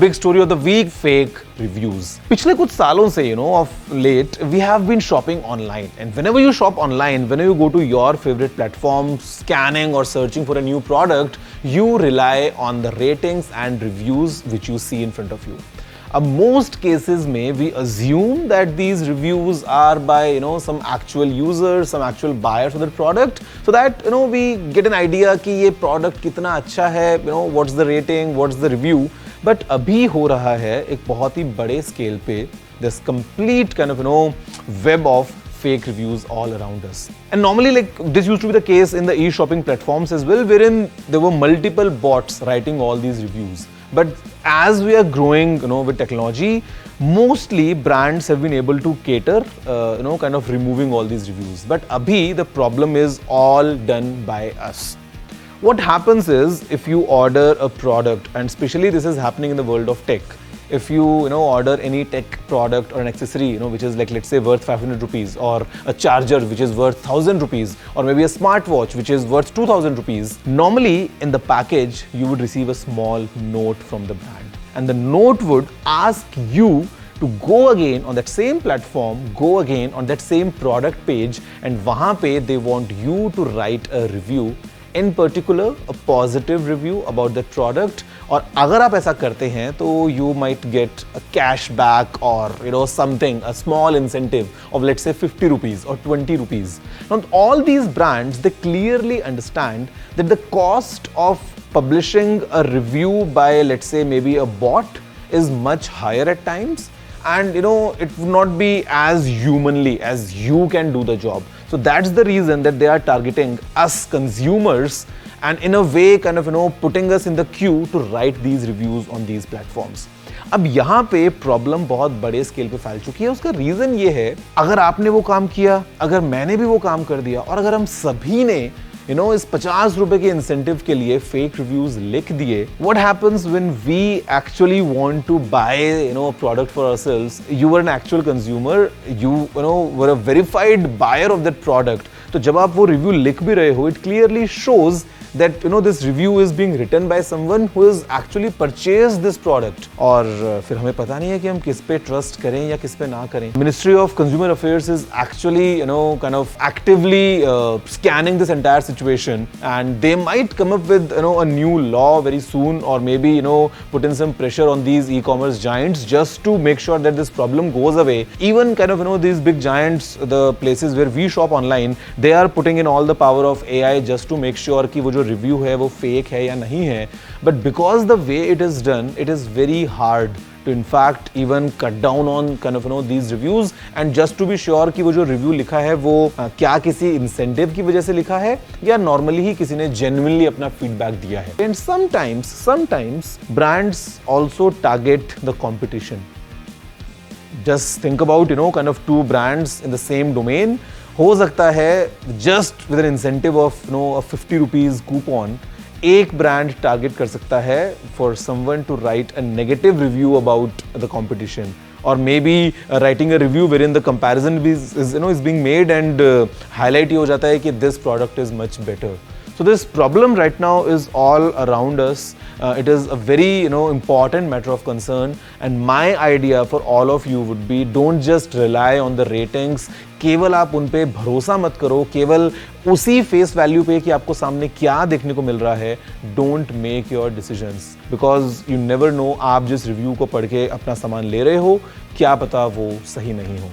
big story of the week, fake reviews. पिछले कुछ सालों से, of late, we have been shopping online. And whenever you shop online, whenever you go to your favorite platform, scanning or searching for a new product, you rely on the ratings and reviews which you see in front of you. Most cases we assume that these reviews are by some actual users, some actual buyers of the product, so that we get an idea कि ये product कितना अच्छा है, what's the rating, what's the review. But अभी हो रहा है एक बहुत ही बड़े scale पे this complete kind of web of fake reviews all around us. And normally this used to be the case in the e-shopping platforms as well, wherein there were multiple bots writing all these reviews. But as we are growing, with technology, mostly brands have been able to cater, kind of removing all these reviews. But abhi, the problem is all done by us. What happens is, if you order a product, and especially this is happening in the world of tech, if you order any tech product or an accessory, which is let's say worth 500 rupees, or a charger which is worth 1000 rupees, or maybe a smartwatch which is worth 2000 rupees, normally in the package you would receive a small note from the brand, and the note would ask you to go again on that same platform, go again on that same product page, and wahan pe they want you to write a review, in particular a positive review about that product. और अगर आप ऐसा करते हैं तो you might get a cashback or something, a small incentive of let's say 50 rupees or 20 rupees. Now all these brands, they clearly understand that the cost of publishing a review by let's say maybe a bot is much higher at times, and it would not be as humanly as you can do the job. So that's the reason that they are targeting us consumers, and in a way kind of putting us in the queue to write these reviews on these platforms. अब यहाँ पे problem बहुत बड़े scale पे फैल चुकी है. उसका रीजन ये है, अगर आपने वो काम किया, अगर मैंने भी वो काम कर दिया, और अगर हम सभी ने इस 50 रुपए के इंसेंटिव के लिए फेक रिव्यूज लिख दिए, what happens when we actually want to buy a product for ourselves? You were an actual consumer, you were a verified buyer of that product. तो जब आप वो रिव्यू लिख भी रहे हो, it clearly shows that this review is being written by someone who has actually purchased this product. और फिर हमें पता नहीं है कि हम किस पे ट्रस्ट करें या किस पे ना करें. Ministry of Consumer Affairs is actually kind of actively scanning this entire situation, and they might come up with a new law very soon, or maybe put in some pressure on these e-commerce giants just to make sure that this problem goes away. Even kind of these big giants, the places where we shop online, they are putting in all the power of AI just to make sure कि वो जो review है वो fake है या नहीं है. But because the way it is done, it is very hard to in fact even cut down on kind of these reviews, and just to be sure कि वो जो रिव्यू लिखा है वो क्या किसी इंसेंटिव की वजह से लिखा है या नॉर्मली ही किसी ने genuinely अपना फीडबैक दिया है. And sometimes brands also target the competition. Just think about kind of two brands in the same domain. हो सकता है just with an incentive of a 50 rupees coupon, एक ब्रांड टारगेट कर सकता है for someone to write a negative review about the competition, or maybe writing a review wherein the comparison is being made and highlight ये हो जाता है कि this product is much better. So this problem right now is all around us. It is a very important matter of concern, and my idea for all of you would be, don't just rely on the ratings. केवल आप उन पे भरोसा मत करो, केवल उसी face value पे कि आपको सामने क्या देखने को मिल रहा है. Don't make your decisions, because you never know आप जिस रिव्यू को पढ़ के अपना सामान ले रहे हो, क्या पता वो सही नहीं हो.